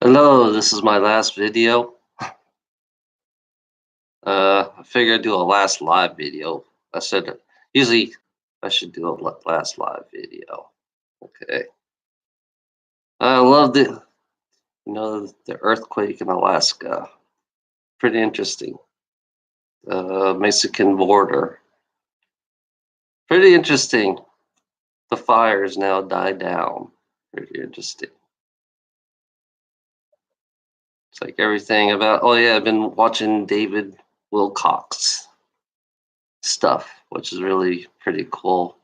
Hello, this is my last video. I figured I'd do a last live video. I said usually I should do a last live video. Okay. I love the earthquake in Alaska. Pretty interesting. Mexican border. Pretty interesting. The fires now died down. Pretty interesting. It's like everything about. Oh yeah, I've been watching David Wilcox stuff, which is really pretty cool.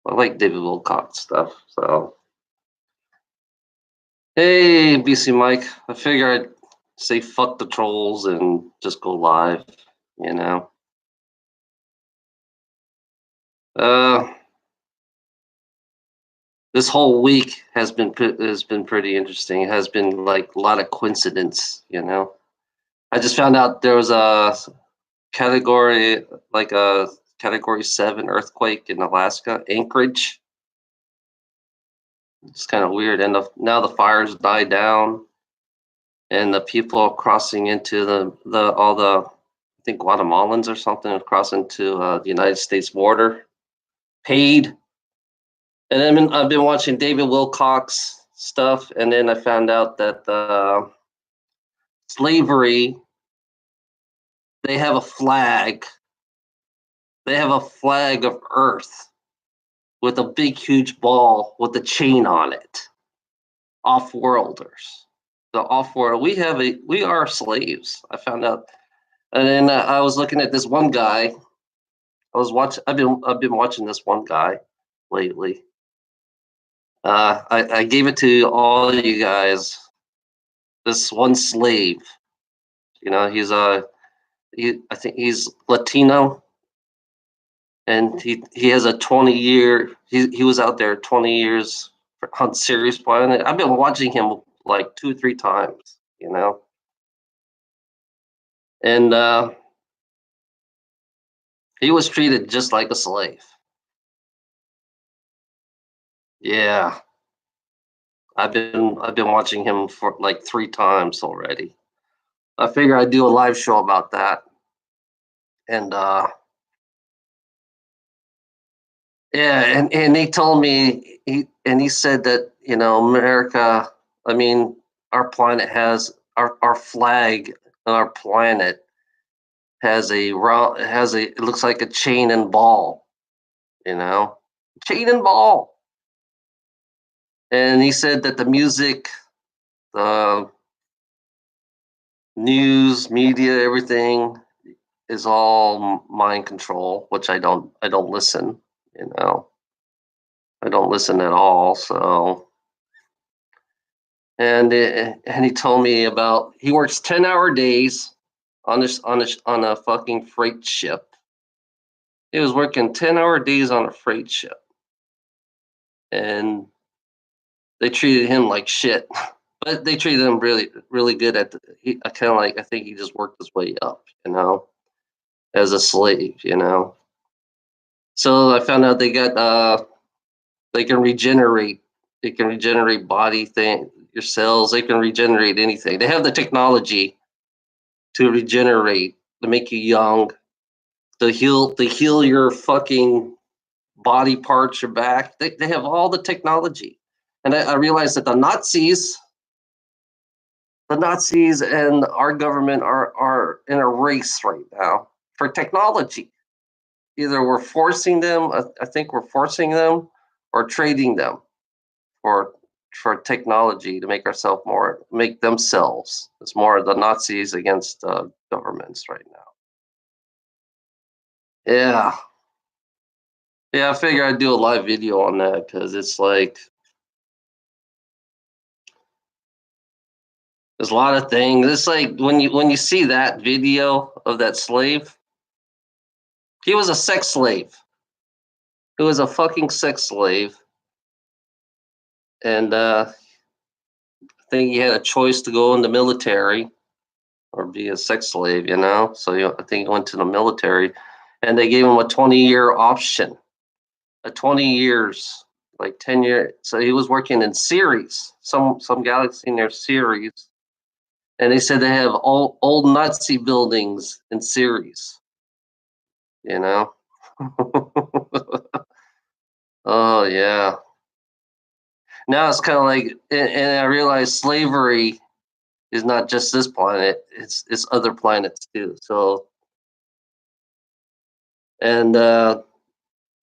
I like David Wilcox stuff. So, hey, BC Mike, I figure I'd say fuck the trolls and just go live, you know. Uh, this whole week has been pretty interesting. It has been like a lot of coincidence, you know. I just found out there was a category like a category 7 earthquake in Alaska, Anchorage. It's kind of weird, and now the fires died down and the people crossing into the all the I think Guatemalans or something are crossing to the United States border paid. And then I've been watching David Wilcox stuff, and then I found out that slavery they have a flag. They have a flag of Earth with a big huge ball with a chain on it. Off-worlders. The off-world. We are slaves. I found out. And then I was looking at this one guy. I've been watching this one guy lately. I gave it to all you guys. This one slave, I think he's Latino, and he has a 20-year. He was out there 20 years on Sirius Planet. I've been watching him like 2 3 times, and he was treated just like a slave. Yeah, I've been watching him for like 3 times already. I figure I'd do a live show about that. And yeah, and he told me he said that, America, I mean, our planet has our flag on our planet has a round has a it looks like a chain and ball, you know. Chain and ball. And he said that the music, the news, media, everything is all mind control, which I don't listen, you know. I don't listen at all. So, and he told me about he works 10-hour days on a fucking freight ship. He was working 10-hour days on a freight ship, and they treated him like shit. But they treated him really really good at I kind of like I think he just worked his way up, as a slave, So I found out they can regenerate. They can regenerate body thing, your cells. They can regenerate anything. They have the technology to regenerate, to make you young, to heal your fucking body parts, your back. They have all the technology. And I realized that the Nazis and our government are in a race right now for technology. Either we're forcing them, I think we're forcing them, or trading them for technology to make themselves. It's more the Nazis against governments right now. Yeah, yeah. I figure I'd do a live video on that because it's like there's a lot of things. It's like when you see that video of that slave, he was a sex slave. He was a fucking sex slave, and I think he had a choice to go in the military or be a sex slave. So I think he went to the military, and they gave him a 20-year option, a 20 years, like 10 years. So he was working in series, some galaxy near series. And they said they have all old Nazi buildings in Ceres. You know. Oh yeah. Now it's kind of like, and I realize slavery is not just this planet; it's other planets too. So, and the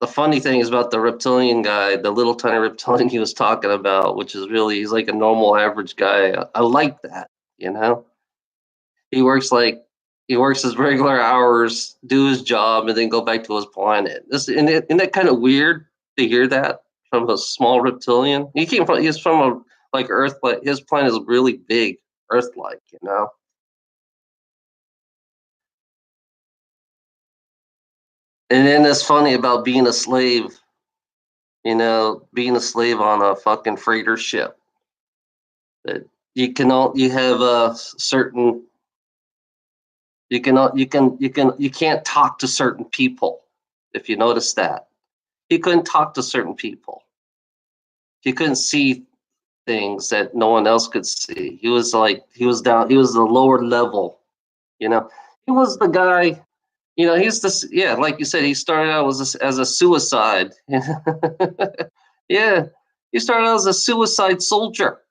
funny thing is about the reptilian guy, the little tiny reptilian he was talking about, which is really he's like a normal average guy. I like that, you know. He works like he works his regular hours, do his job, and then go back to his planet. Isn't that kind of weird to hear that from a small reptilian? He's from a like Earth, but his planet is really big, Earth-like, you know. And then it's funny about being a slave, you know, being a slave on a fucking freighter ship. That you have a certain you can't talk to certain people if you notice that. He couldn't talk to certain people. He couldn't see things that no one else could see. He was like he was down. He was the lower level. You know, he was the guy. You know, he's this. Yeah, like you said, he started out as a suicide. Yeah, he started out as a suicide soldier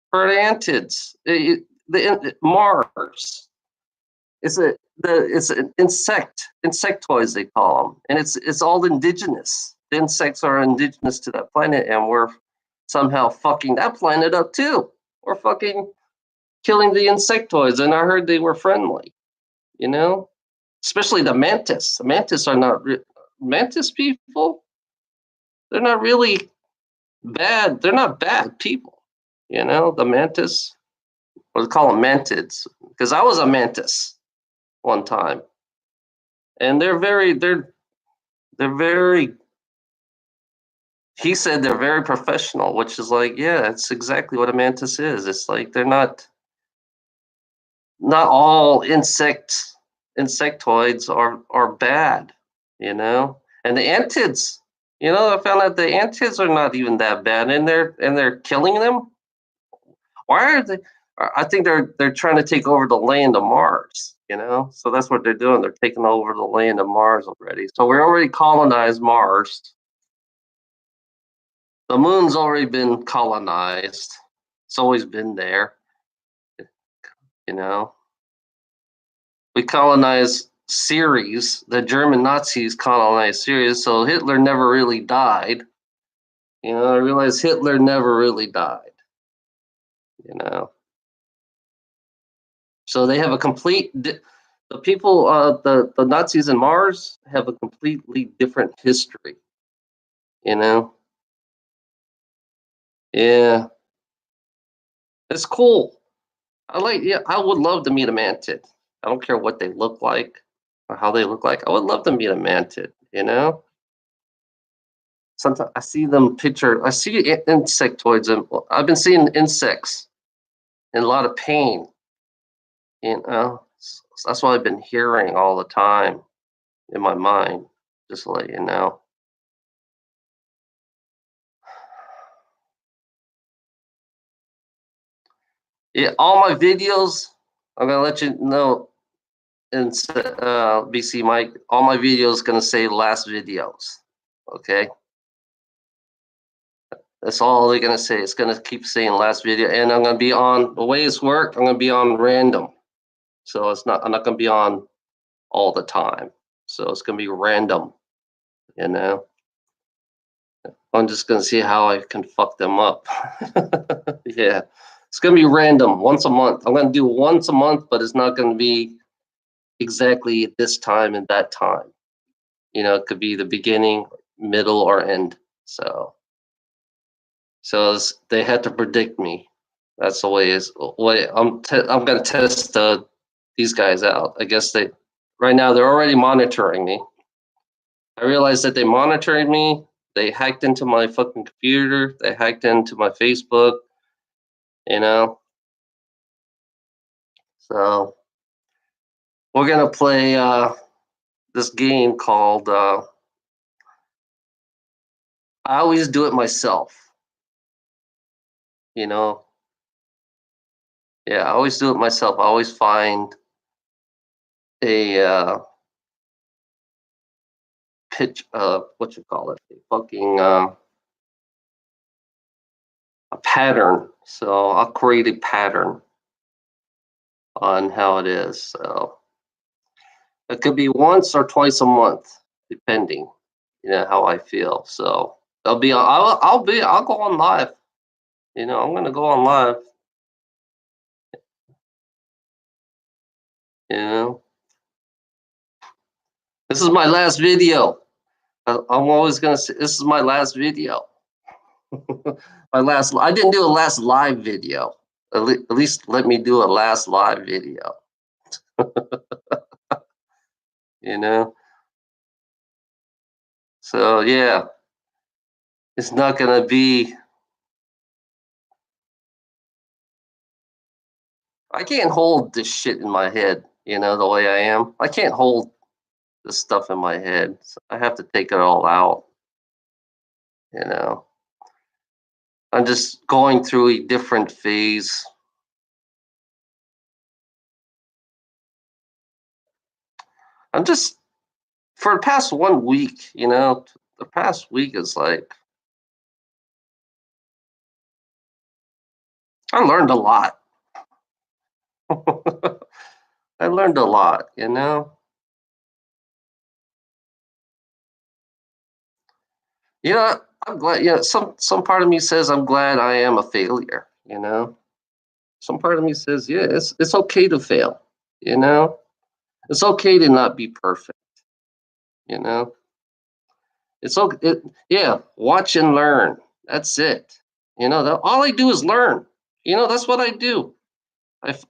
for the Antids, Mars. It's an insectoids they call them, and it's all indigenous. The insects are indigenous to that planet, and we're somehow fucking that planet up too. We're fucking killing the insectoids, and I heard they were friendly. You know, especially the mantis. The mantis are not mantis people. They're not really bad. They're not bad people. You know, the mantis. Or they call them mantids because I was a mantis one time, and they're very. He said they're very professional, which is like, yeah, it's exactly what a mantis is. It's like they're not all insectoids are bad, you know. And the antids, you know, I found out the antids are not even that bad, and they're killing them. Why are they? I think they're trying to take over the land of Mars, you know. So that's what they're doing. They're taking over the land of Mars already. So we're already colonized Mars. The moon's already been colonized. It's always been there, you know. We colonized Ceres. The German Nazis colonized Ceres, so Hitler never really died. You know, I realized Hitler never really died. You know, so they have a the people, the Nazis in Mars have a completely different history. You know, yeah, it's cool. Yeah, I would love to meet a mantid. I don't care what they look like or how they look like. I would love to meet a mantid. You know, sometimes I see them picture. I see insectoids, and I've been seeing insects in a lot of pain. You know, that's what I've been hearing all the time in my mind. Just to let you know. Yeah, all my videos. I'm gonna let you know. And BC Mike, all my videos gonna say last videos. Okay, that's all they're gonna say. It's gonna keep saying last video, and I'm gonna be on the way it's work. I'm gonna be on random, so it's not. I'm not gonna be on all the time. So it's gonna be random. You know, I'm just gonna see how I can fuck them up. Yeah, it's gonna be random once a month. I'm gonna do once a month, but it's not gonna be exactly at this time and that time. You know, it could be the beginning, middle, or end. So they had to predict me. That's the way is way I'm gonna test these guys out. I guess they right now they're already monitoring me. I realized that they monitored me. They hacked into my fucking computer. They hacked into my Facebook. You know, so we're gonna play this game called I always do it myself. You know, Yeah, I always do it myself. I always find a pitch, what you call it, a fucking a pattern. So I'll create a pattern on how it is. So it could be once or twice a month, depending, how I feel. So I'll go on live. I'm gonna go on live. You know, this is my last video. I'm always gonna say this is my last video. My last. I didn't do a last live video. At least let me do a last live video. You know. So yeah, it's not gonna be. I can't hold this shit in my head. The way I am. I can't hold this stuff in my head. So I have to take it all out. You know. I'm just going through a different phase. I'm just for the past 1 week, the past week is like I learned a lot. I learned a lot. I'm glad. Some part of me says I'm glad I am a failure. Some part of me says, yeah, it's okay to fail. You know, it's okay to not be perfect. You know, it's okay. Yeah, watch and learn. That's it. All I do is learn. That's what I do.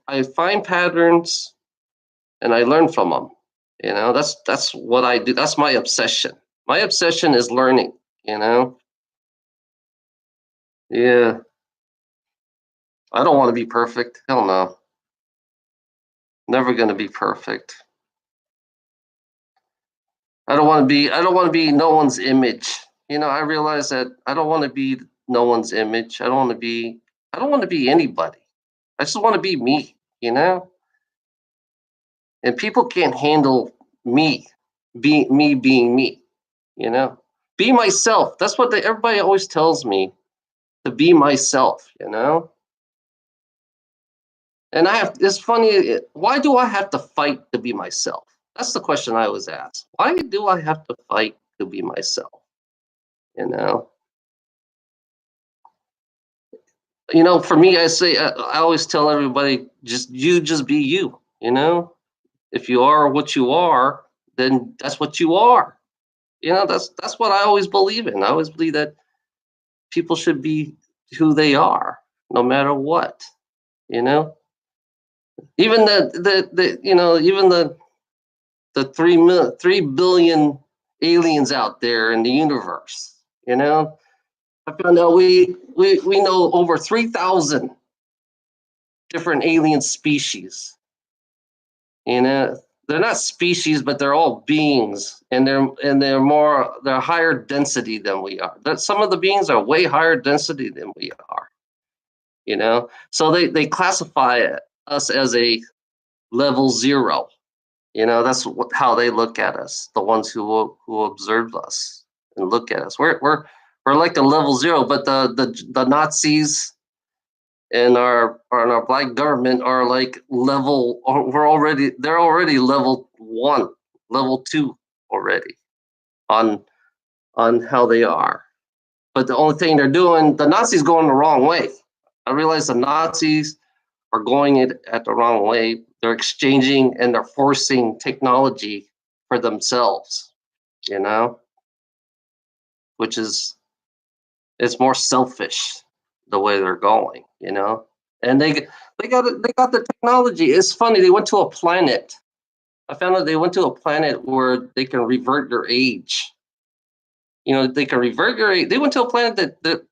I find patterns and I learn from them. That's what I do. That's my obsession. My obsession is learning. You know. Yeah, I don't want to be perfect. Hell no. Never gonna be perfect. I don't want to be no one's image. I realize that I don't want to be no one's image. I don't want to be anybody. I just want to be me. And people can't handle me, me being me, you know. Be myself. That's what everybody always tells me to be myself. And it's funny, why do I have to fight to be myself? That's the question I always ask. Why do I have to fight to be myself? You know, for me, I always tell everybody, just be you. If you are what you are, then that's what you are. That's what I always believe in. I always believe that people should be who they are, no matter what. You know, even even the 3 billion aliens out there in the universe. You know, I found out we know over 3,000 different alien species. They're not species, but they're all beings, and they're higher density than we are. Some of the beings are way higher density than we are. So they classify us as a level 0. That's how they look at us. The ones who observe us and look at us. We're like a level 0, but the Nazis and our black government are like they're already level 1, level 2 already on how they are. But the only thing they're doing, the Nazis going the wrong way. I realize the Nazis are going it at the wrong way. They're exchanging and they're forcing technology for themselves, you know, which is it's more selfish the way they're going. And they got the technology. It's funny. They went to a planet. I found out they went to a planet where they can revert your age. They can revert your age. They went to a planet that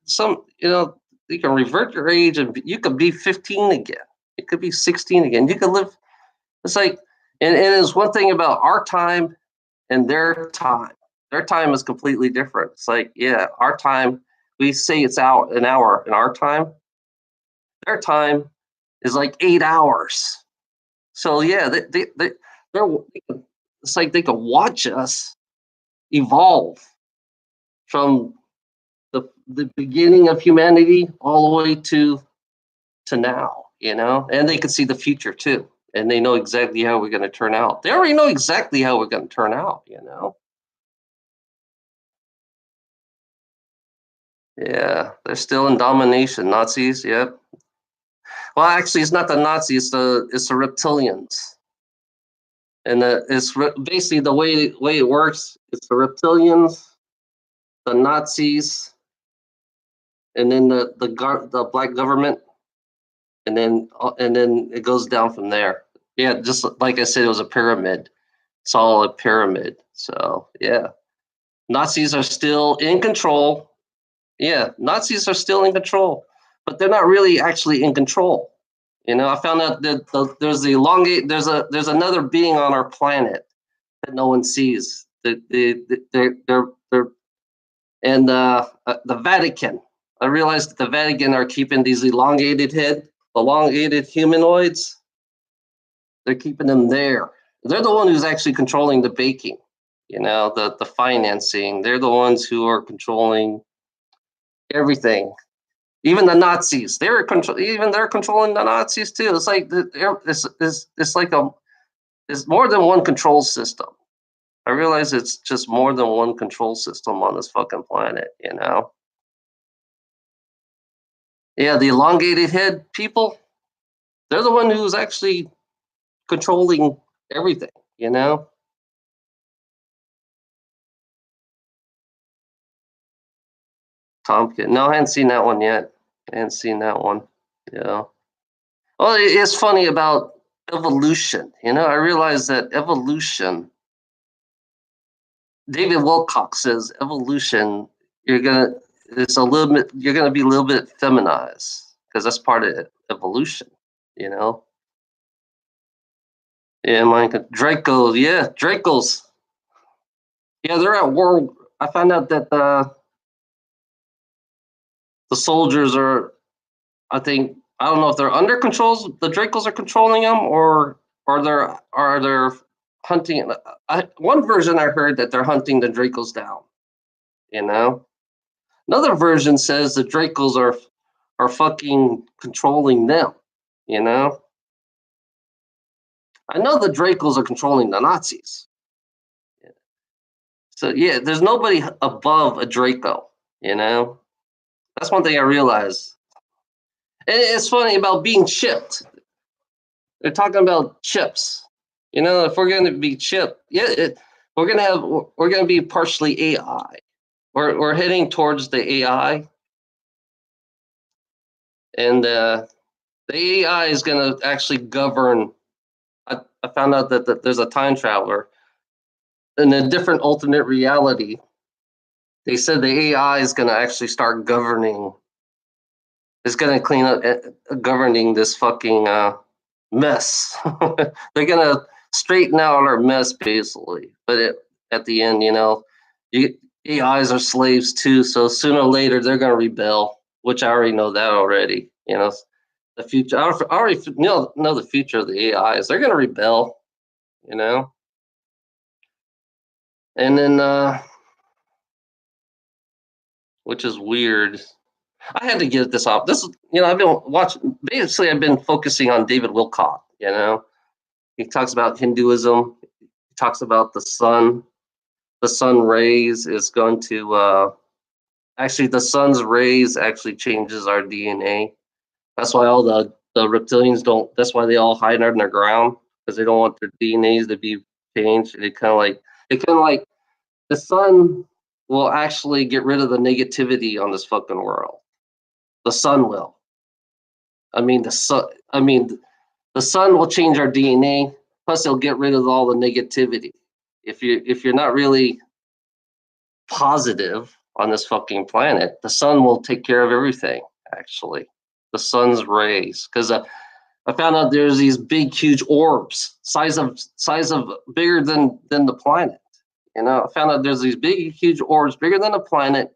they can revert your age and you could be 15 again. It could be 16 again. You could live. It's like, and it's one thing about our time and their time. Their time is completely different. It's like, yeah, our time, we say it's out an hour in our time. Their time is like 8 hours. So yeah, they're it's like they can watch us evolve from the beginning of humanity all the way to now, and they can see the future too, and they know exactly how we're going to turn out. They already know exactly how we're going to turn out. Yeah, they're still in domination. Nazis, yep. Well, actually, it's not the Nazis. It's the reptilians, and basically the way it works. It's the reptilians, the Nazis, and then the black government, and then it goes down from there. Yeah, just like I said, it was a pyramid. It's all a pyramid. So yeah, Nazis are still in control. Yeah, Nazis are still in control, but they're not really actually in control. I found out that there's another being on our planet that no one sees. They're and the Vatican. I realized that the Vatican are keeping these elongated humanoids. They're keeping them there. They're the one who's actually controlling the baking. The financing. They're the ones who are controlling everything. Even the Nazis, they're controlling the Nazis too. It's like it's more than one control system. I realize it's just more than one control system on this fucking planet. Yeah, the elongated head people, they're the one who's actually controlling everything. Tompkins. No, I hadn't seen that one yet. I hadn't seen that one. Yeah. Well, it's funny about evolution. I realize that evolution. David Wilcock says evolution. You're gonna. It's a little bit. You're gonna be a little bit feminized because that's part of evolution. You know. Yeah, Dracos. Yeah, Dracos. Yeah, they're at war. I found out that the soldiers are. I think I don't know if they're under controls. The Dracos are controlling them, or they're hunting. One version I heard that they're hunting the Dracos down. You know. Another version says the Dracos are fucking controlling them. You know. I know the Dracos are controlling the Nazis. So yeah, there's nobody above a Draco. That's one thing I realized. And it's funny about being chipped. They're talking about chips. If we're going to be chipped, yeah, we're going to be partially AI. We're heading towards the AI, and the AI is going to actually govern. I found out that there's a time traveler in a different alternate reality. They said the AI is going to actually start governing. It's going to clean up governing this fucking mess. They're going to straighten out our mess basically. But at the end, AIs are slaves too. So sooner or later they're going to rebel, which I already know that already. The future. I already know the future of the AIs. They're going to rebel. And then which is weird. I had to get this off. I've been watching. Basically, I've been focusing on David Wilcock. He talks about Hinduism. He talks about the sun. The sun rays is going to actually the sun's rays actually changes our DNA. That's why all the reptilians don't. That's why they all hide underground because they don't want their DNAs to be changed. It kind of like the sun will actually get rid of the negativity on this fucking world. The sun will. I mean the sun. The sun will change our DNA. Plus, it'll get rid of all the negativity. If you're not really positive on this fucking planet, the sun will take care of everything. Actually, the sun's rays. Because I found out there's these big, huge orbs, size of bigger than the planet. I found out there's these big, huge orbs bigger than the planet,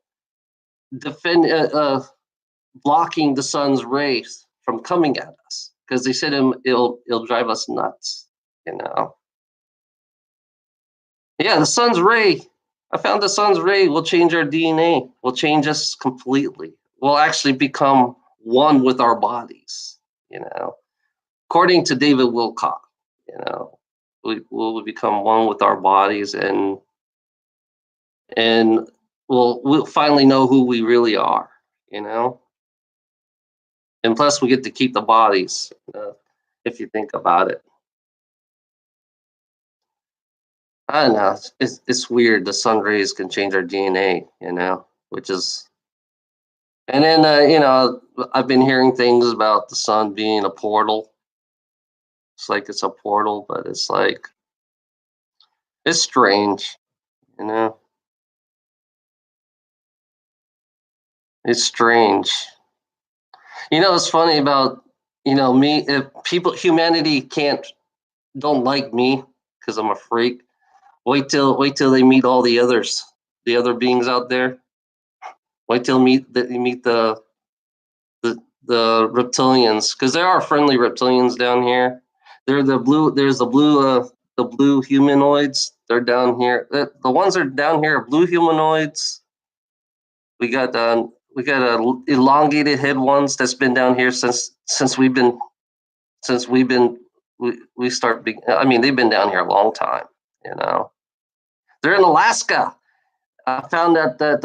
blocking the sun's rays from coming at us because they said it'll drive us nuts. You know. Yeah, the sun's ray. I found the sun's ray will change our DNA. Will change us completely. We'll actually become one with our bodies. You know, according to David Wilcock. You know, we will become one with our bodies, and we'll finally know who we really are. You know, and plus we get to keep the bodies. If you think about it. I don't know. It's weird. The sun rays can change our DNA, you know, which is. And then, I've been hearing things about the sun being a portal. It's like it's a portal, but it's like, it's strange, you know? It's strange. It's funny about, me, if humanity don't like me because I'm a freak. Wait till they meet all the other beings out there. Wait till you meet the the reptilians, because there are friendly reptilians down here. They're the blue. There's the blue humanoids. They're down here. The ones that are down here are blue humanoids. We got elongated head ones that's been down here since we start. I mean, they've been down here a long time. You know, they're in Alaska. I found out that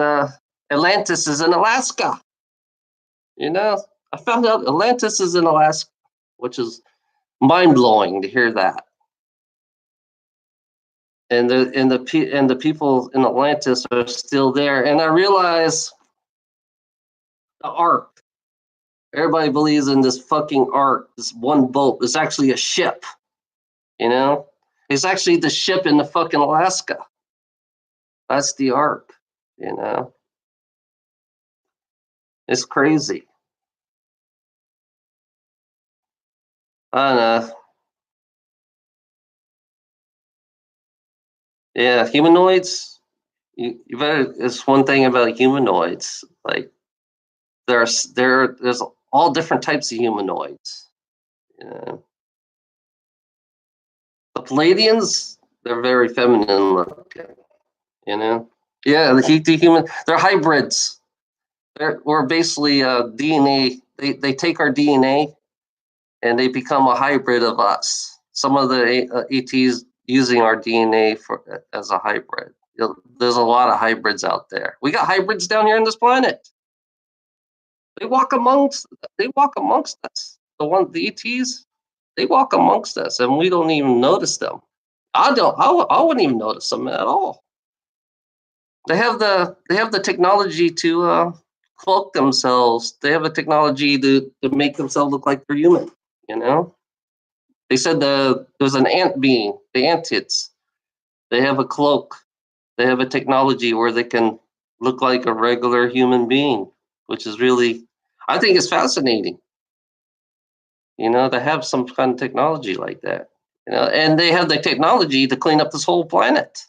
Atlantis is in Alaska. You know, I found out Atlantis is in Alaska, which is mind blowing to hear that. And the people in Atlantis are still there. And I realize the ark. Everybody believes in this fucking ark, this one boat. It's actually a ship. You know, it's actually the ship in the fucking Alaska. That's the ark. You know, it's crazy. I don't know. Yeah, humanoids. You better. It's one thing about humanoids. Like there's all different types of humanoids. You know? The Palladians, they're very feminine looking. You know, yeah, the human, they're hybrids. We're basically DNA. They take our DNA and they become a hybrid of us. Some of the ETs using our DNA as a hybrid. There's a lot of hybrids out there. We got hybrids down here on this planet. They walk amongst. They walk amongst us. The ETs. They walk amongst us, and we don't even notice them. I don't. I wouldn't even notice them at all. They have the technology to cloak themselves. They have a technology to make themselves look like they're human. You know. They said there's an ant being, the antids. They have a cloak. They have a technology where they can look like a regular human being, which is really, I think it's fascinating. To have some kind of technology like that. And they have the technology to clean up this whole planet.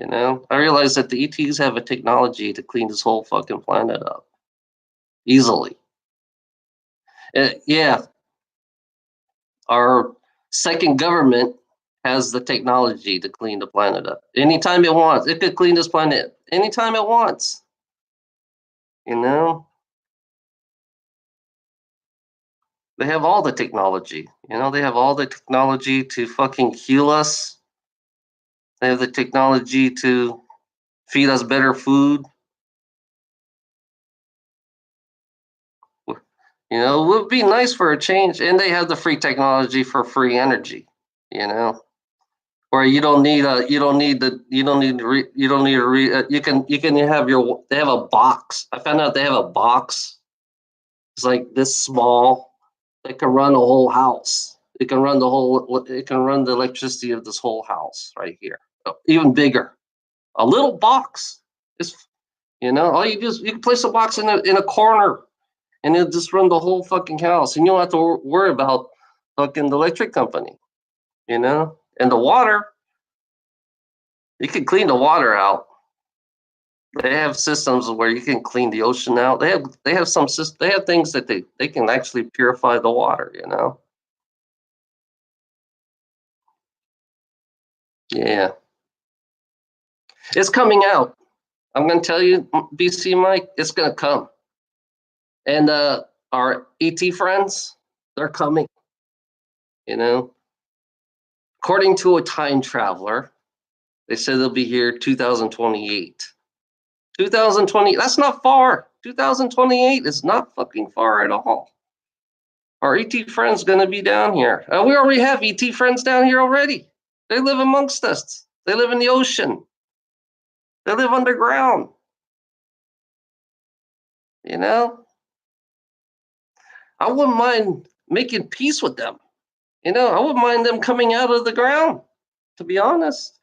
I realize that the ETs have a technology to clean this whole fucking planet up easily. Yeah, our second government has the technology to clean the planet up anytime it wants. It could clean this planet anytime it wants. You know, they have all the technology. They have all the technology to fucking heal us. They have the technology to feed us better food. It would be nice for a change. And they have the free technology for free energy. Where you don't need to you can have they have a box. I found out they have a box. It's like this small. It can run a whole house. It can run the electricity of this whole house right here. Even bigger. A little box. It's all you can place a box in a corner and it'll just run the whole fucking house. And you don't have to worry about fucking the electric company, and the water. You can clean the water out. They have systems where you can clean the ocean out. They have they have things that they can actually purify the water, you know? Yeah. It's coming out. I'm gonna tell you, BC Mike, it's gonna come. And our ET friends, they're coming, you know. According to a time traveler, they said they'll be here 2028. 2020, that's not far. 2028 is not fucking far at all. Our ET friends gonna be down here. We already have ET friends down here already. They live amongst us. They live in the ocean. They live underground. You know, I wouldn't mind making peace with them. You know, I wouldn't mind them coming out of the ground. To be honest,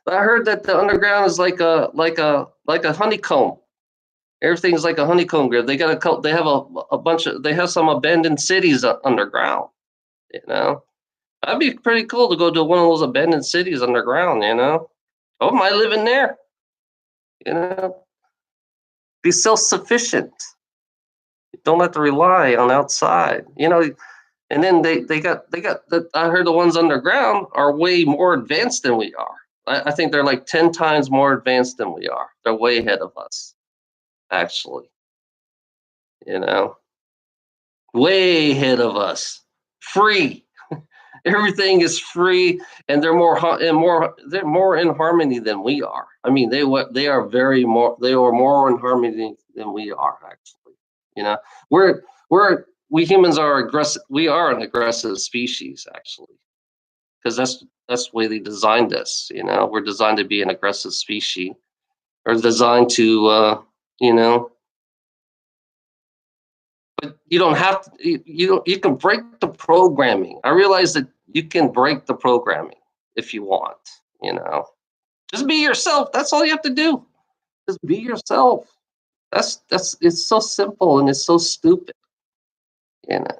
I heard that the underground is like a honeycomb. Everything's like a honeycomb grid. They got they have a bunch of they have some abandoned cities underground. You know, that'd be pretty cool to go to one of those abandoned cities underground. You know, I wouldn't mind living there. You know, be self sufficient. Don't have to rely on outside. You know, and then they got the, I heard the ones underground are way more advanced than we are. I think they're like 10 times more advanced than we are. They're way ahead of us, actually. You know, way ahead of us. Free. Everything is free, and they're more in harmony than we are. I mean, they are they are more in harmony than we are, actually. You know, we humans are aggressive. We are an aggressive species, actually, because that's the way they designed us. You know, we're designed to be an aggressive species, or designed to, you know. But you don't have to. You can break the programming. I realize that you can break the programming if you want. You know, just be yourself. That's all you have to do. Just be yourself. That's it's so simple and it's so stupid. You know,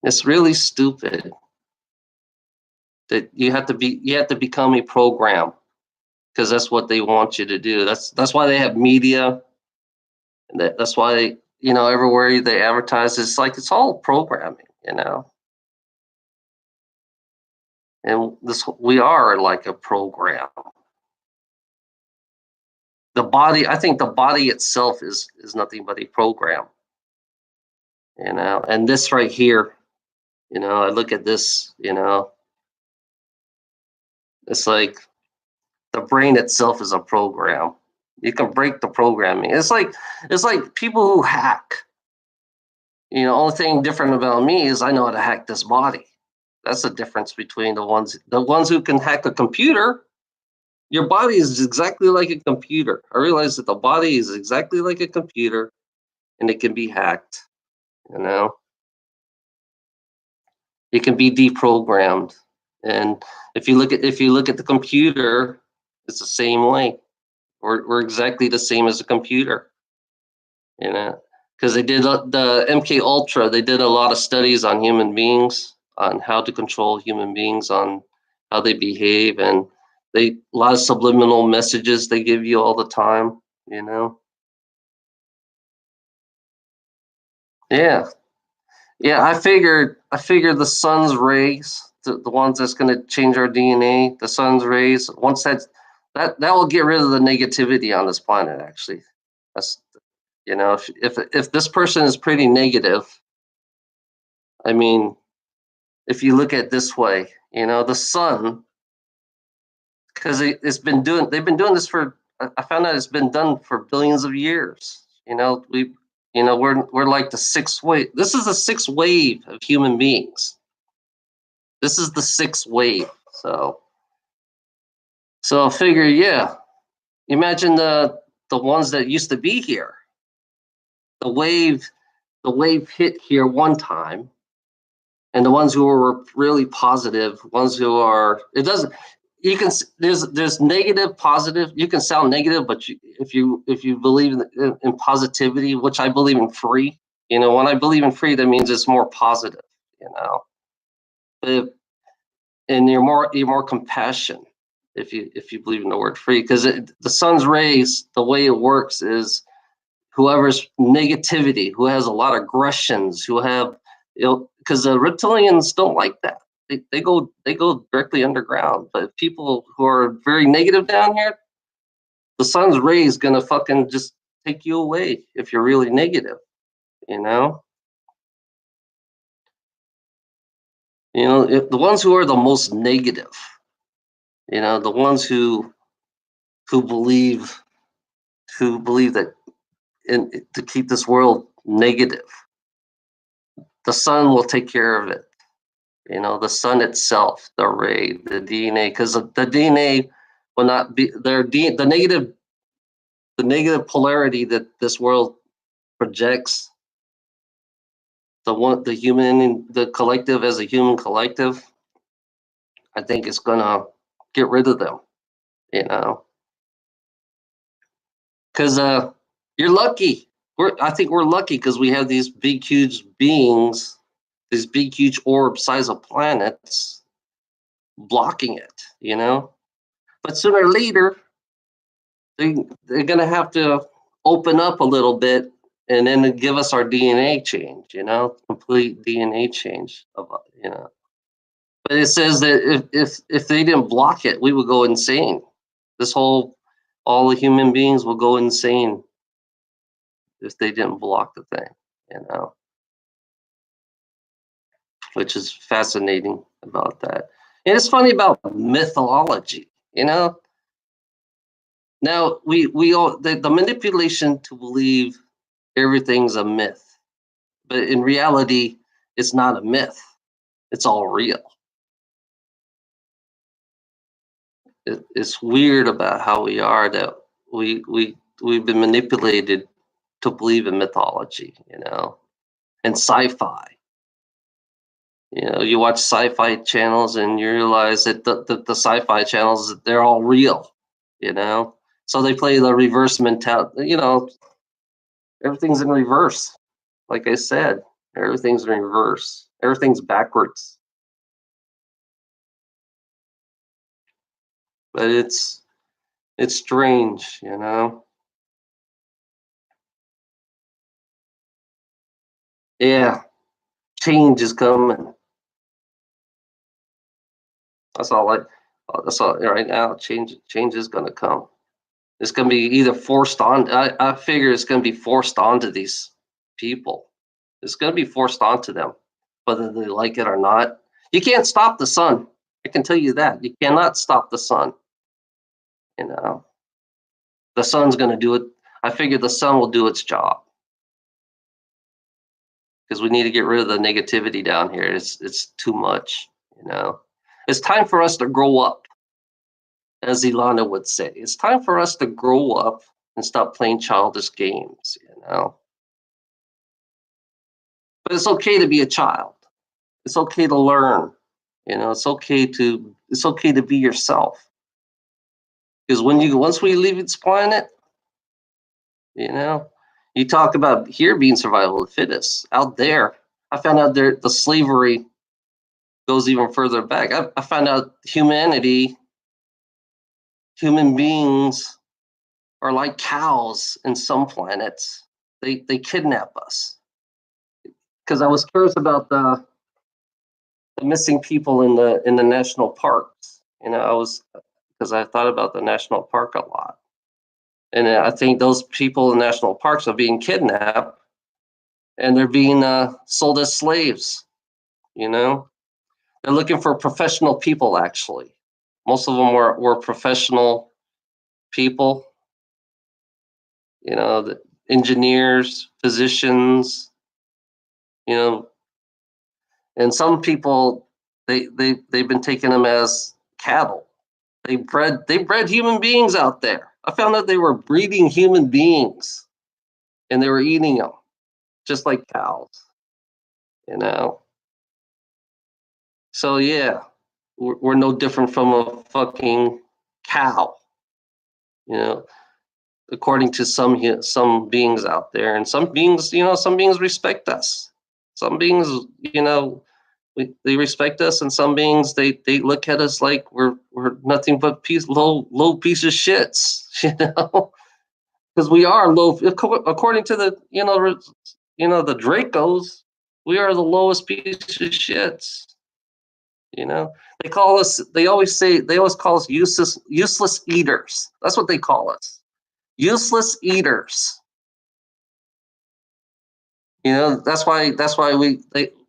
it's really stupid that you have to become a program because that's what they want you to do. That's why they have media. And that's why, you know, everywhere they advertise, it's like it's all programming. You know, and this we are like a program. The body, I think the body itself is nothing but a program. You know, and this right here, you know, I look at this, you know, it's like the brain itself is a program. You can break the programming. It's like people who hack. You know, only thing different about me is I know how to hack this body. That's the difference between the ones who can hack a computer. Your body is exactly like a computer. I realize that the body is exactly like a computer and it can be hacked, you know. It can be deprogrammed. And if you look at the computer, it's the same way. We're exactly the same as a computer, you know. Because they did the MK Ultra, they did a lot of studies on human beings, on how to control human beings, on how they behave, and they a lot of subliminal messages they give you all the time, you know. Yeah, yeah. I figured the sun's rays, the ones that's going to change our DNA, the sun's rays. Once that will get rid of the negativity on this planet. Actually, that's you know, if this person is pretty negative, I mean, if you look at it this way, you know, the sun, because they've been doing this for. I found out it's been done for billions of years. You know, we're like the sixth wave. This is the sixth wave of human beings. This is the sixth wave. So I figure, yeah. Imagine the ones that used to be here. The wave, the wave hit here one time, and the ones who were really positive, ones who are it doesn't. You can there's negative, positive. You can sound negative, but if you believe in positivity, which I believe in free. You know, when I believe in free, that means it's more positive. You know, if, and you're more compassion. if you believe in the word free, because the sun's rays, the way it works is whoever's negativity, who has a lot of aggressions, who have, because the reptilians don't like that. They go directly underground. But people who are very negative down here, the sun's rays gonna fucking just take you away if you're really negative. You know. If the ones who are the most negative, the ones who believe who believe that to keep this world negative, the sun will take care of it. The sun itself, the ray, the DNA, because the DNA will not be the negative polarity that this world projects. The human, the collective as a human collective, I think it's gonna get rid of them. Because you're lucky. I think we're lucky because we have these big, huge beings, these big, huge orb size of planets blocking it. But sooner or later, they're gonna have to open up a little bit and then give us our DNA change. Complete DNA change But it says that if they didn't block it, we would go insane. All the human beings will go insane if they didn't block the thing, which is fascinating about that. And it's funny about mythology, Now we all the manipulation to believe everything's a myth, but in reality, it's not a myth. It's all real. It's weird about how we are that we've been manipulated to believe in mythology, and sci-fi. You watch sci-fi channels and you realize that the sci-fi channels, they're all real, So they play the reverse mentality, everything's in reverse. Like I said, everything's in reverse. Everything's backwards. But it's strange, Yeah, change is coming. That's all right now. Change is gonna come. It's gonna be either forced on. I figure it's gonna be forced onto these people. It's gonna be forced onto them, whether they like it or not. You can't stop the sun. I can tell you that. You cannot stop the sun. The sun's gonna do it. I figure the sun will do its job because we need to get rid of the negativity down here. It's too much. It's time for us to grow up, as Ilana would say. It's time for us to grow up and stop playing childish games. But it's okay to be a child. It's okay to learn. It's okay to be yourself. Because once we leave this planet, you talk about here being survival of the fittest. Out there, I found out the slavery goes even further back. I found out human beings are like cows in some planets. They kidnap us. Because I was curious about the missing people in the national parks. Because I thought about the national park a lot, and I think those people in national parks are being kidnapped, and they're being sold as slaves. They're looking for professional people. Actually, most of them were professional people. The engineers, physicians. And some people they've been taking them as cattle. They bred human beings out there. I found out they were breeding human beings, and they were eating them, just like cows. So yeah, we're no different from a fucking cow. According to some beings out there, and some beings respect us. Some beings, They respect us, and some beings they look at us like we're nothing but low piece of shits, because we are low according to the the Dracos. We are the lowest piece of shits. They call us. They always call us useless eaters. That's what they call us, useless eaters. That's why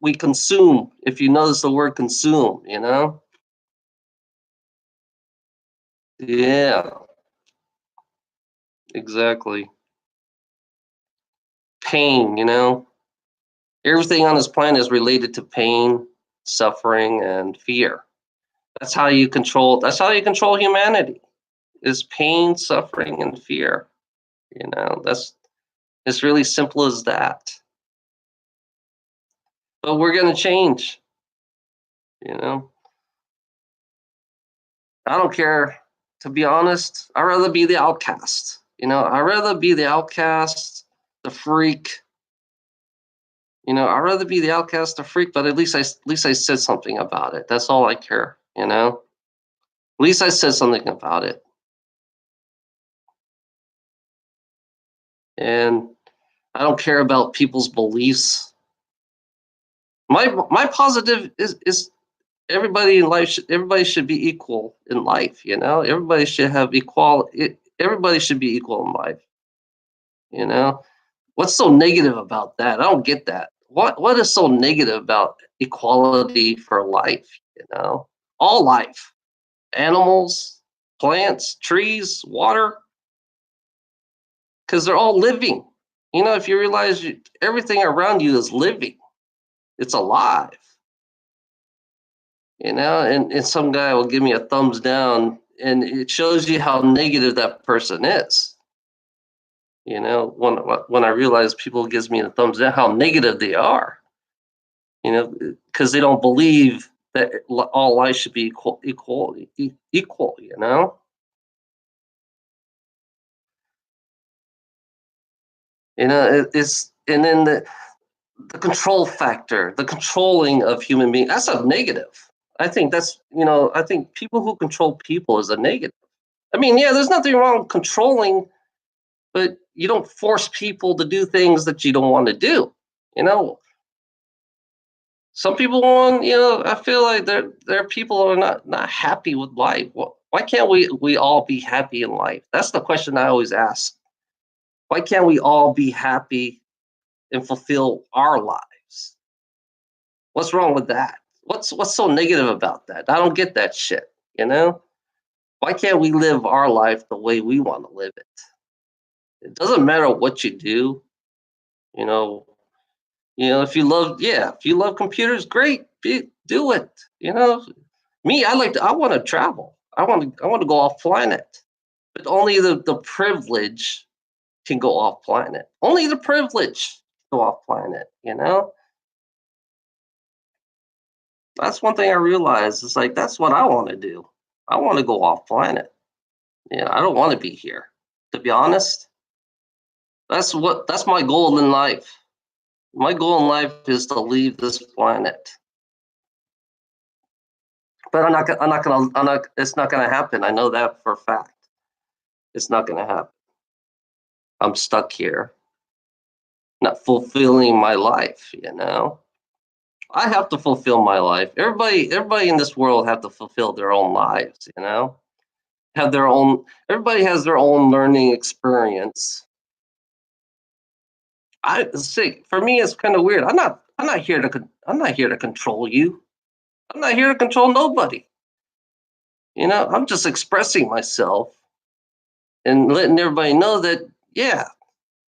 we consume. If you notice the word consume, yeah, exactly. Pain, everything on this planet is related to pain, suffering, and fear. That's how you control humanity, is pain, suffering, and fear. That's it's really simple as that. But we're gonna change, you know. I don't care. To be honest, I'd rather be the outcast. I'd rather be the outcast, the freak. I'd rather be the outcast, the freak, but at least I said something about it. That's all I care, At least I said something about it. And I don't care about people's beliefs. My positive is everybody should be equal in life, Everybody should have equality. Everybody should be equal in life, you know. What's so negative about that? I don't get that. What is so negative about equality for life, All life, animals, plants, trees, water, because they're all living. If you realize everything around you is living, it's alive. And some guy will give me a thumbs down, and it shows you how negative that person is. When I realize people gives me a thumbs down, how negative they are. Because they don't believe that all life should be equal. It's and then the control factor, the controlling of human beings. That's a negative. I think people who control people is a negative. I mean, yeah, there's nothing wrong with controlling, but you don't force people to do things that you don't want to do. You know, some people want. I feel like there are people who are not happy with life. Why can't we all be happy in life? That's the question I always ask. Why can't we all be happy and fulfill our lives? What's wrong with that? What's so negative about that? I don't get that shit. You know, why can't we live our life the way we want to live it? It doesn't matter what you do. You know, if you love computers, great, do it. Me, I want to travel. I want to go off planet, but only the privilege can go off planet. Only the privilege go off planet. That's one thing I realized. It's like that's what I want to do. I want to go off planet. I don't want to be here. To be honest, that's my goal in life. My goal in life is to leave this planet. But it's not gonna happen. I know that for a fact. It's not gonna happen. I'm stuck here, not fulfilling my life. I have to fulfill my life. Everybody in this world have to fulfill their own lives. Have their own. Everybody has their own learning experience. I see. For me, it's kind of weird. I'm not here to. I'm not here to control you. I'm not here to control nobody. I'm just expressing myself and letting everybody know that, yeah,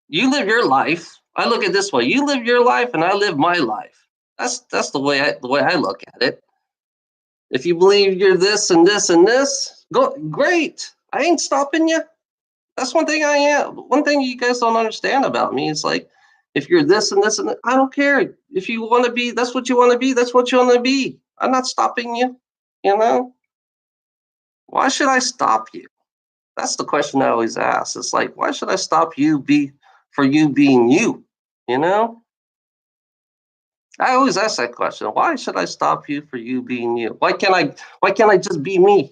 you live your life. I look at it this way: you live your life, and I live my life. That's the way I look at it. If you believe you're this and this and this, go great. I ain't stopping you. That's one thing I am. One thing you guys don't understand about me is like, if you're this and this and that, I don't care. If you want to be, that's what you want to be. That's what you want to be. I'm not stopping you. You know, why should I stop you? That's the question I always ask. It's like, why should I stop you for you being you? You know? I always ask that question. Why should I stop you for you being you? Why can't I just be me?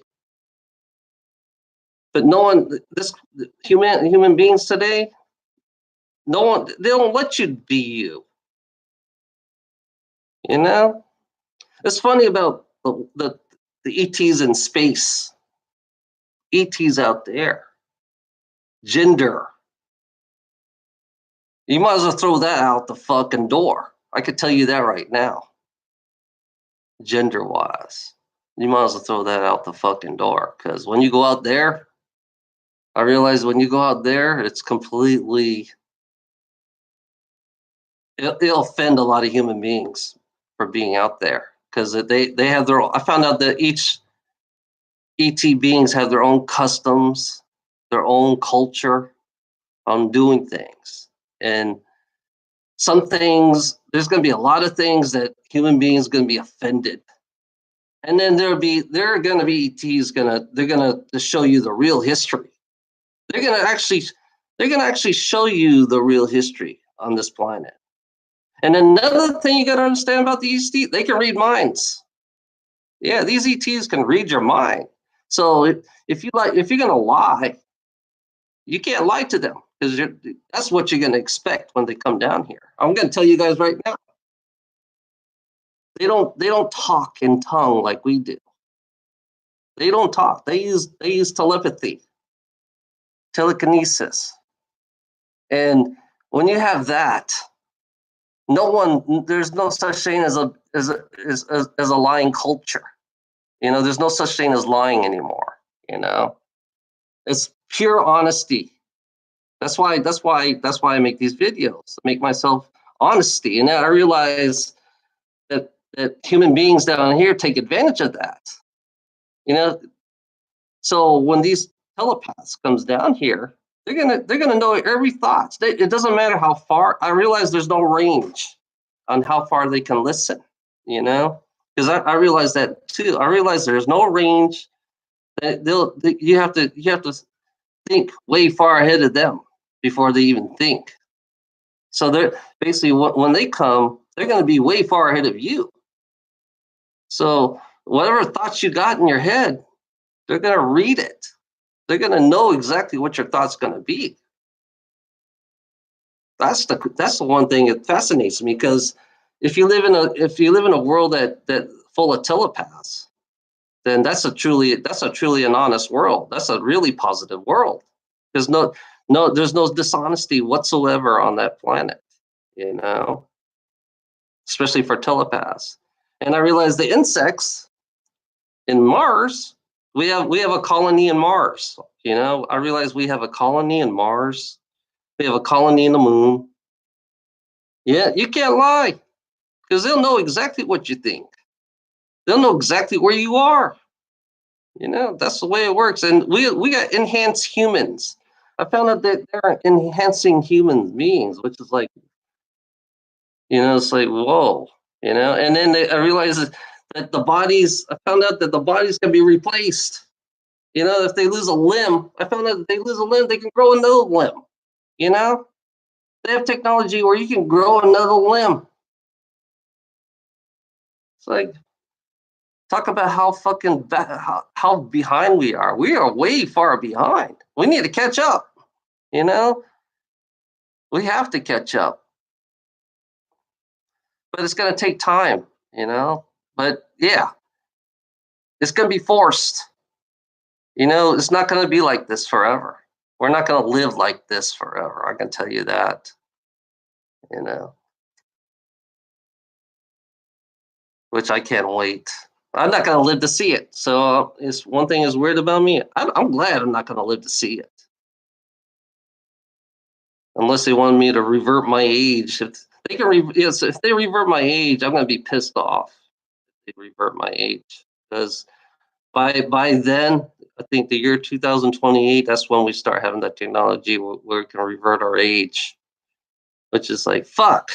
But no one, this human beings today, no one, they don't let you be you. You know, it's funny about the ETs in space, ETs out there, gender. You might as well throw that out the fucking door. I could tell you that right now. Gender wise, you might as well throw that out the fucking door. Because when you go out there, I realize when you go out there, it's completely, it'll offend a lot of human beings for being out there. Because they have their, I found out that each ET beings have their own customs, their own culture on doing things. And some things, there's going to be a lot of things that human beings going to be offended. And then there are going to be ETs they're going to show you the real history. They're going to actually they're going to actually show you the real history on this planet. And another thing you got to understand about the ET, they can read minds. Yeah, these ETs can read your mind. So if you're going to lie, you can't lie to them because that's what you're going to expect when they come down here. I'm going to tell you guys right now. They don't talk in tongue like we do. They don't talk. They use telepathy, telekinesis. And when you have that, there's no such thing as a lying culture. There's no such thing as lying anymore. It's pure honesty. That's why I make these videos. I make myself honesty. And I realize that human beings down here take advantage of that. You know, so when these telepaths comes down here, they're gonna know every thought. It doesn't matter how far. I realize there's no range on how far they can listen. Because I realize that too. I realize there's no range. You have to think way far ahead of them before they even think. So they're basically when they come, they're going to be way far ahead of you. So whatever thoughts you got in your head, they're going to read it. They're going to know exactly what your thoughts going to be. That's the one thing that fascinates me because if you live in a world that full of telepaths, then that's a truly an honest world. That's a really positive world. There's no dishonesty whatsoever on that planet, you know, especially for telepaths. And I realized the insects in Mars, we have a colony in Mars. I realize we have a colony in Mars. We have a colony in the moon. Yeah, you can't lie because they'll know exactly what you think. They'll know exactly where you are. That's the way it works. And we got enhanced humans. I found out that they're enhancing human beings, which is like, it's like, whoa, and then I realized that I found out that the bodies can be replaced. If they lose a limb, I found out that they lose a limb, they can grow another limb. You know, they have technology where you can grow another limb. It's like, talk about how fucking how behind we are. We are way far behind. We need to catch up. You know, we have to catch up, but it's going to take time. But yeah, it's going to be forced. It's not going to be like this forever. We're not going to live like this forever. I can tell you that. You know, which I can't wait. I'm not going to live to see it. So it's one thing is weird about me. I'm glad I'm not going to live to see it. Unless they want me to revert my age. If they can, yes, if they revert my age, I'm going to be pissed off. If they revert my age because by then, I think the year 2028, that's when we start having that technology where we can revert our age, which is like fuck.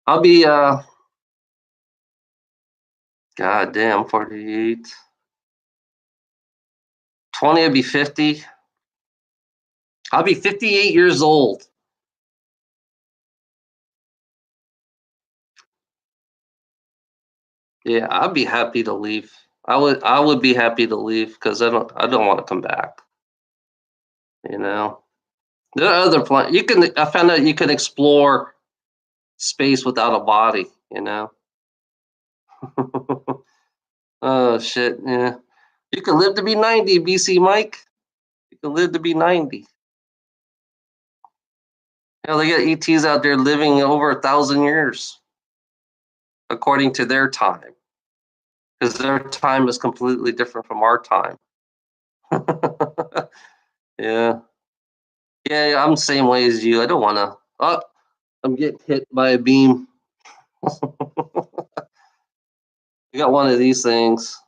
I'll be goddamn 48. 20, I'll be 50. I'll be 58 years old. Yeah, I'd be happy to leave. I would be happy to leave because I don't want to come back. You know, there are other planets. I found out you can explore space without a body. You know. Oh shit! Yeah, you can live to be 90, BC Mike. You can live to be 90. You know, they got ETs out there living over 1,000 years according to their time, because their time is completely different from our time. Yeah. Yeah, I'm the same way as you. I don't want to. Oh, I'm getting hit by a beam. I got one of these things,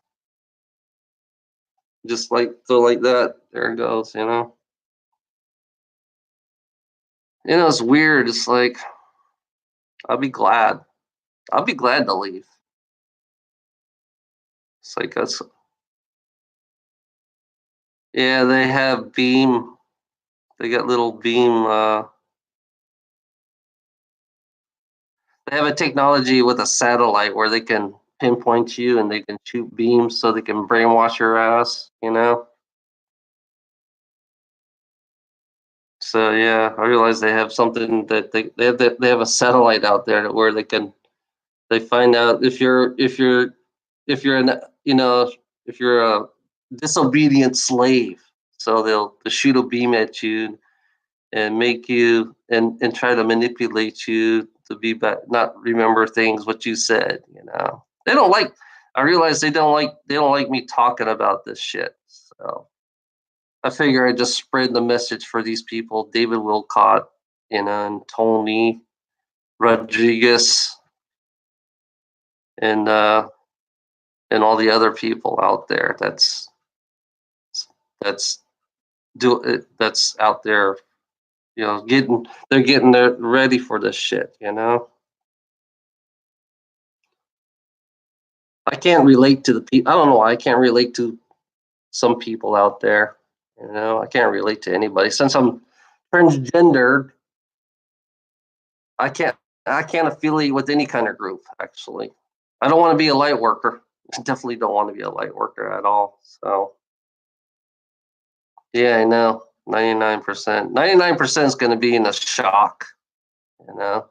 just like that. There it goes. It's weird. It's like I'll be glad. I'll be glad to leave. It's like that's yeah. They have beam. They got little beam. They have a technology with a satellite where they can pinpoint you and they can shoot beams so they can brainwash your ass. So yeah, I realize they have something that they have a satellite out there where they find out if you're an if you're a disobedient slave. So they'll shoot a beam at you and make you and try to manipulate you to be back, not remember things what you said. They don't like. I realize they don't like me talking about this shit. So I figure I just spread the message for these people, David Wilcott, and Tony Rodriguez, and all the other people out there. That's that's out there. They're getting their ready for this shit. I can't relate to the people. I don't know why I can't relate to some people out there. I can't relate to anybody since I'm transgendered. I can't I can't affiliate with any kind of group actually. I don't want to be a light worker. I definitely don't want to be a light worker at all. So yeah, I know. 99%. 99% is going to be in a shock. You know,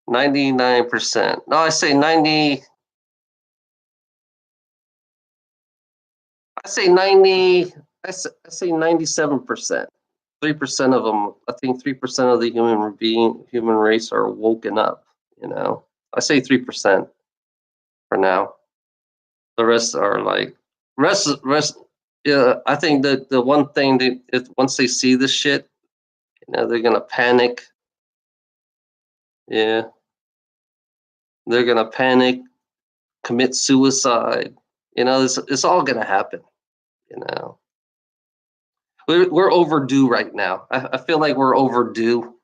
99%. No, I say 90. I say 90. I say 97%. 3% of them. I think 3% of the human race are woken up. I say 3% for now. The rest are like rest. Yeah, I think that the one thing that once they see this shit, they're gonna panic. Yeah, they're gonna panic, commit suicide. It's all gonna happen. You know, we're overdue right now. I feel like we're overdue.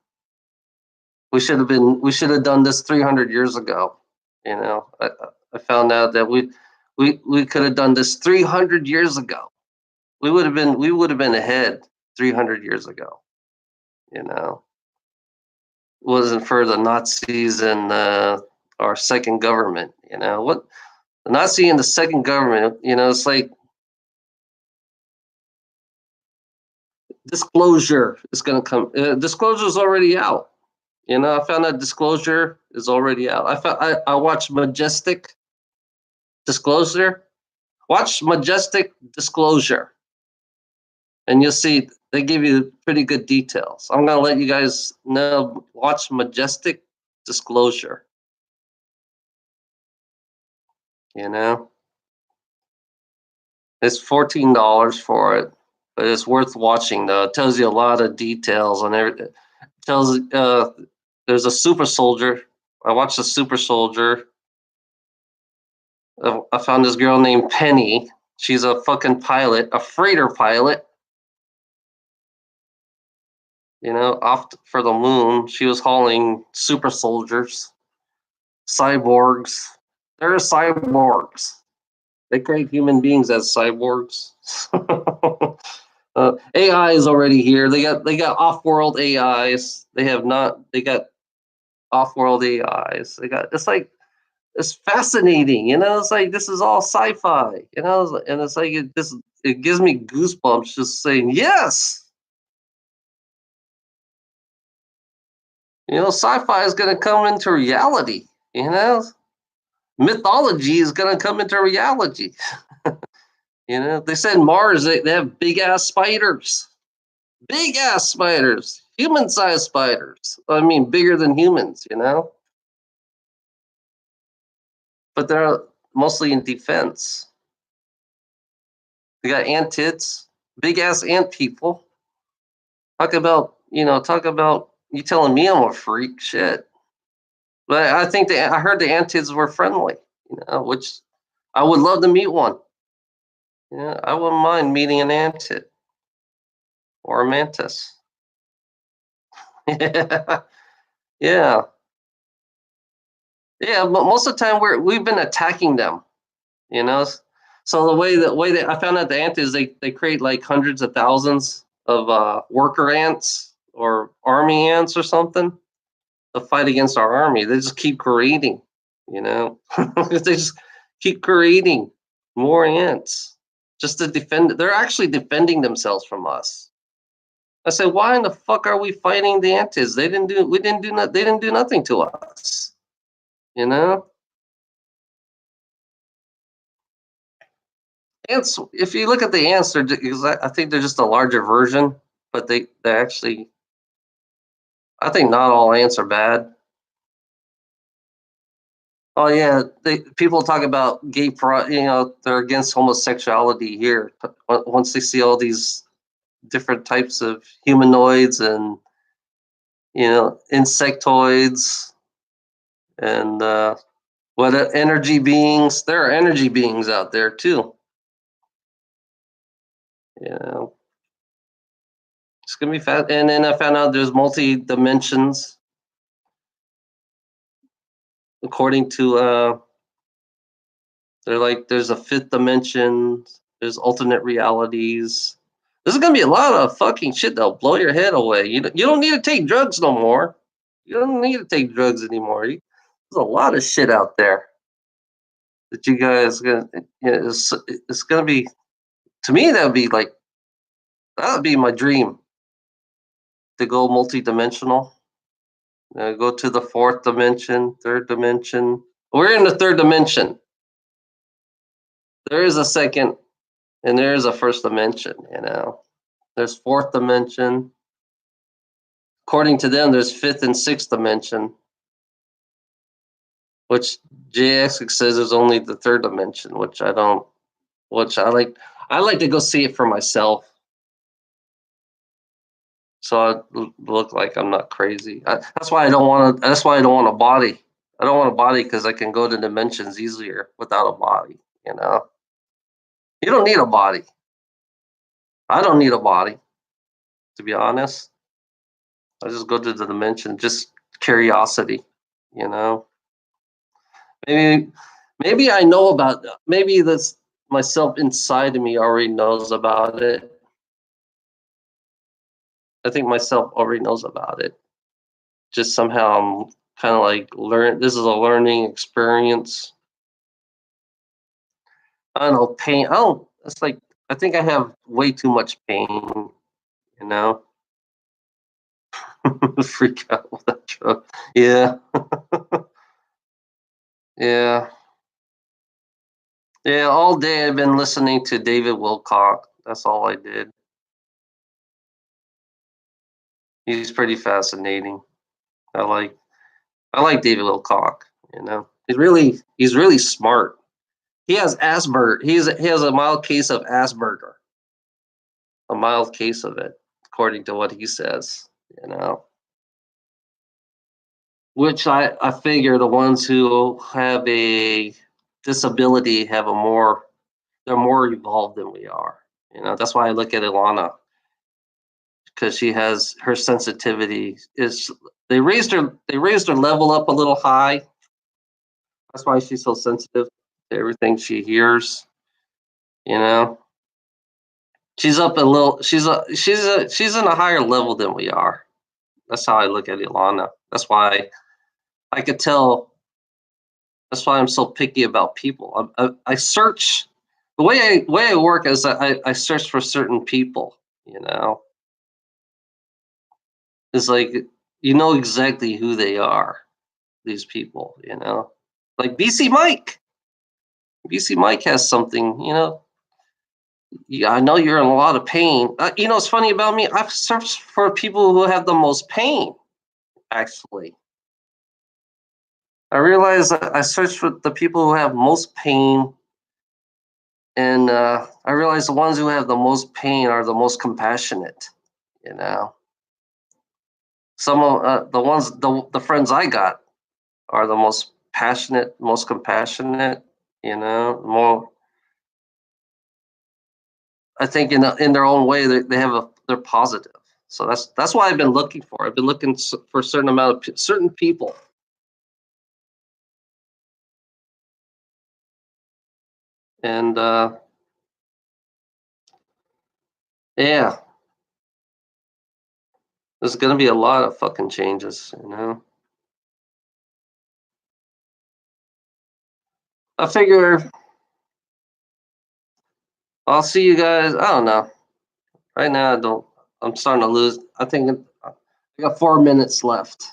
We should have done this 300 years ago. I found out that we could have done this 300 years ago. We would have been ahead 300 years ago. You know, wasn't for the Nazis and our second government. What the Nazi and the second government. It's like disclosure is going to come. Disclosure is already out. I found out disclosure is already out. I watched Majestic Disclosure. Watch Majestic Disclosure, and you'll see they give you pretty good details. I'm gonna let you guys know. Watch Majestic Disclosure. You know, it's $14 for it, but it's worth watching. Though it tells you a lot of details on everything. It tells there's a super soldier. I watched a super soldier. I found this girl named Penny. She's a fucking pilot, a freighter pilot. Off for the moon. She was hauling super soldiers, cyborgs. They're cyborgs. They create human beings as cyborgs. AI is already here. They got off-world AIs. They have not. They got off-world AIs. It's like it's fascinating. You know, it's like this is all sci-fi. You know, and it's like it gives me goosebumps just saying yes. You know, sci-fi is going to come into reality. You know, mythology is going to come into reality. You know, they said Mars, they have big ass spiders, human sized spiders. I mean, bigger than humans, you know, but they're mostly in defense. We got antids, big ass ant people. Talk about you telling me I'm a freak. Shit. But I think I heard the antids were friendly, which I would love to meet one. Yeah, I wouldn't mind meeting an antid or a mantis. Yeah, yeah, yeah. But most of the time we've been attacking them, you know. So the way that I found out the antids, they create like hundreds of thousands of worker ants or army ants or something to fight against our army. They just keep creating, you know. They just keep creating more ants just to defend. They're actually defending themselves from us. I said, why in the fuck are we fighting the antis? They didn't do nothing to us. You know? Ants, if you look at the ants, I think they're just a larger version, but they actually, I think not all ants are bad. Oh yeah, people talk about gay pride. You know, they're against homosexuality here. Once they see all these different types of humanoids and insectoids and what energy beings. There are energy beings out there too. You know, it's gonna be fast. And then I found out there's multi dimensions according to they're like there's a fifth dimension, there's alternate realities. There's gonna be a lot of fucking shit that'll blow your head away. You don't need to take drugs no more. You don't need to take drugs anymore. There's a lot of shit out there that you guys gonna. It's gonna be, to me, that would be my dream to go multi-dimensional. Go to the fourth dimension, third dimension. We're in the third dimension. There is a second, and there is a first dimension. There's fourth dimension. According to them, there's fifth and sixth dimension, which JX says is only the third dimension, which I don't. Which I like. I like to go see it for myself, so I look like I'm not crazy. That's why I don't want to. That's why I don't want a body. I don't want a body because I can go to dimensions easier without a body. You don't need a body. I don't need a body, to be honest. I just go to the dimension, just curiosity. You know, maybe maybe I know about. Maybe this myself inside of me already knows about it. I think myself already knows about it. Just somehow I'm kind of like learn. This is a learning experience. I don't know, pain. I don't. It's like I think I have way too much pain. You know, freak out with that drug. Yeah, yeah, yeah. All day I've been listening to David Wilcock. That's all I did. He's pretty fascinating. I like I like David Wilcock. He's really smart. He has Asperger. He has a mild case of Asperger. A mild case of it, according to what he says. You know, which I figure the ones who have a disability have they're more evolved than we are. That's why I look at Ilana, because she has her sensitivity is they raised her level up a little high. That's why she's so sensitive to everything she hears. You know, she's up a little. She's in a higher level than we are. That's how I look at Ilana. That's why I could tell That's why I'm so picky about people. I search the way I work is I search for certain people. You know, it's like you know exactly who they are. These people, you know, like BC Mike. BC Mike has something. You know, yeah, I know you're in a lot of pain. You know, it's funny about me. I've searched for people who have the most pain. Actually, I realize that I search for the people who have most pain, and I realize the ones who have the most pain are the most compassionate. You know, some of the friends I got are the most passionate, most compassionate. You know, more. I think in their own way they have they're positive. So that's why I've been looking for. I've been looking for a certain amount of certain people, and yeah, there's gonna be a lot of fucking changes. You know, I figure I'll see you guys. I don't know. Right now, I don't. I'm starting to lose. I think I got 4 minutes left,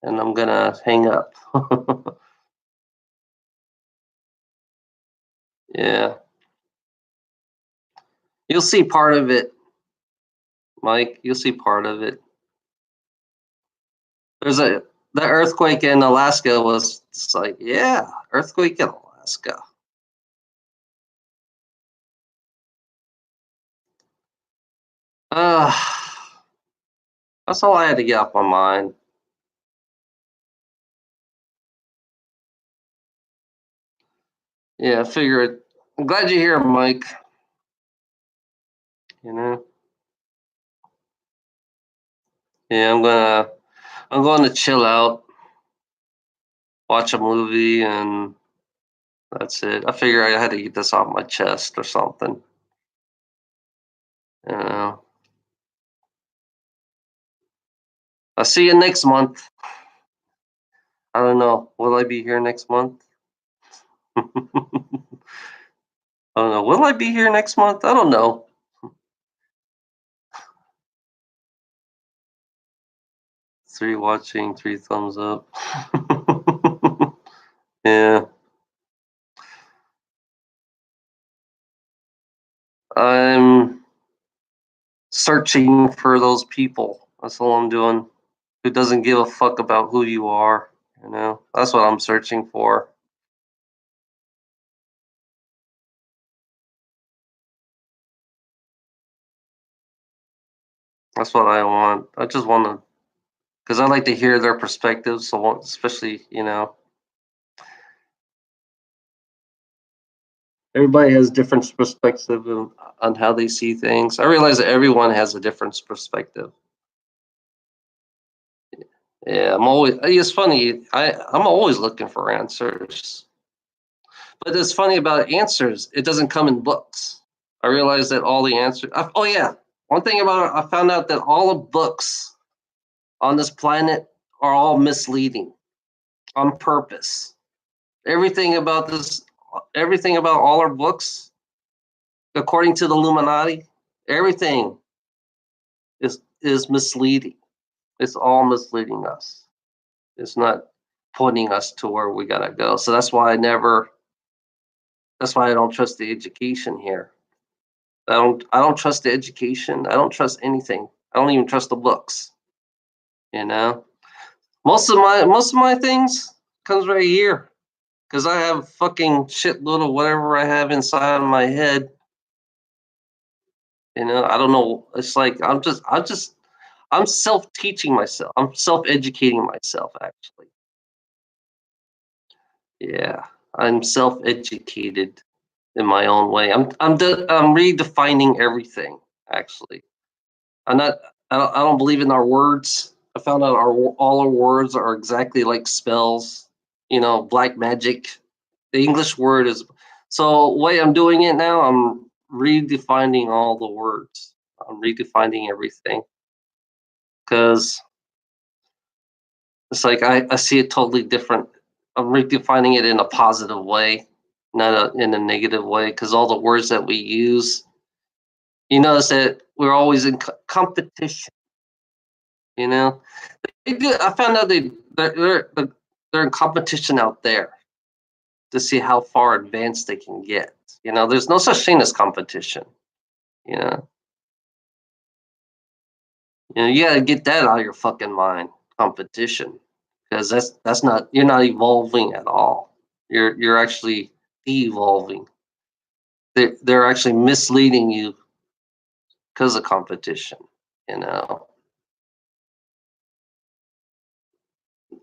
and I'm gonna hang up. Yeah, you'll see part of it, Mike. You'll see part of it. There's a the earthquake in Alaska was it's like yeah, earthquake in Alaska. Uh, that's all I had to get off my mind. Yeah, I figured. I'm glad you're here, Mike. You know. Yeah, I'm going to chill out, watch a movie, and that's it. I figure I had to get this off my chest or something. You know. I'll see you next month. I don't know. Will I be here next month? I don't know. Will I be here next month? I don't know. Three watching, three thumbs up. Yeah. I'm searching for those people. That's all I'm doing. Who doesn't give a fuck about who you are? You know, that's what I'm searching for. That's what I want. I just want to, because I like to hear their perspectives. So, especially, you know, everybody has different perspective on how they see things. I realize that everyone has a different perspective. Yeah, I'm always. It's funny. I'm always looking for answers. But it's funny about answers. It doesn't come in books. I realize that all the answers. Oh yeah, one thing about it, I found out that all the books on this planet are all misleading on purpose. Everything about this, everything about all our books, according to the Illuminati, everything is misleading. It's all misleading us. It's not pointing us to where we gotta go. So that's why I never. That's why I don't trust the education here. I don't trust the education. I don't trust anything. I don't even trust the books. You know, most of my things comes right here because I have fucking shitload of whatever I have inside of my head. You know, I don't know. It's like I'm self teaching myself. I'm self educating myself. Actually, yeah, I'm self educated in my own way. I'm redefining everything. Actually, I'm not. I don't believe in our words. I found out all our words are exactly like spells. You know, black magic. The English word is. So the way I'm doing it now, I'm redefining all the words. I'm redefining everything because it's like I see it totally different. I'm redefining it in a positive way, not in a negative way, because all the words that we use, you notice that we're always in competition. You know, I found out they're in competition out there to see how far advanced they can get. There's no such thing as competition. You know, you gotta get that out of your fucking mind. Competition, because that's not you're not evolving at all. You're actually de-evolving. They're actually misleading you because of competition. You know,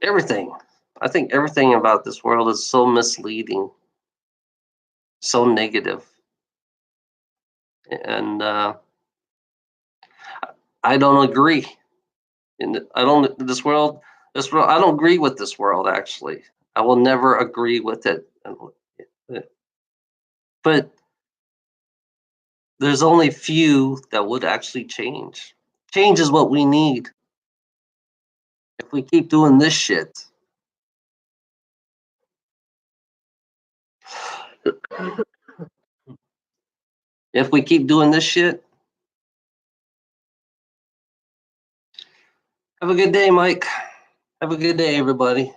everything. I think everything about this world is so misleading, so negative, and I don't agree. I don't. This world. I don't agree with this world. Actually, I will never agree with it. But there's only few that would actually change. Change is what we need. If we keep doing this shit, if we keep doing this shit, have a good day, Mike. Have a good day, everybody.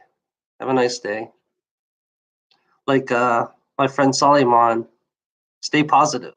Have a nice day. Like my friend Soliman, stay positive.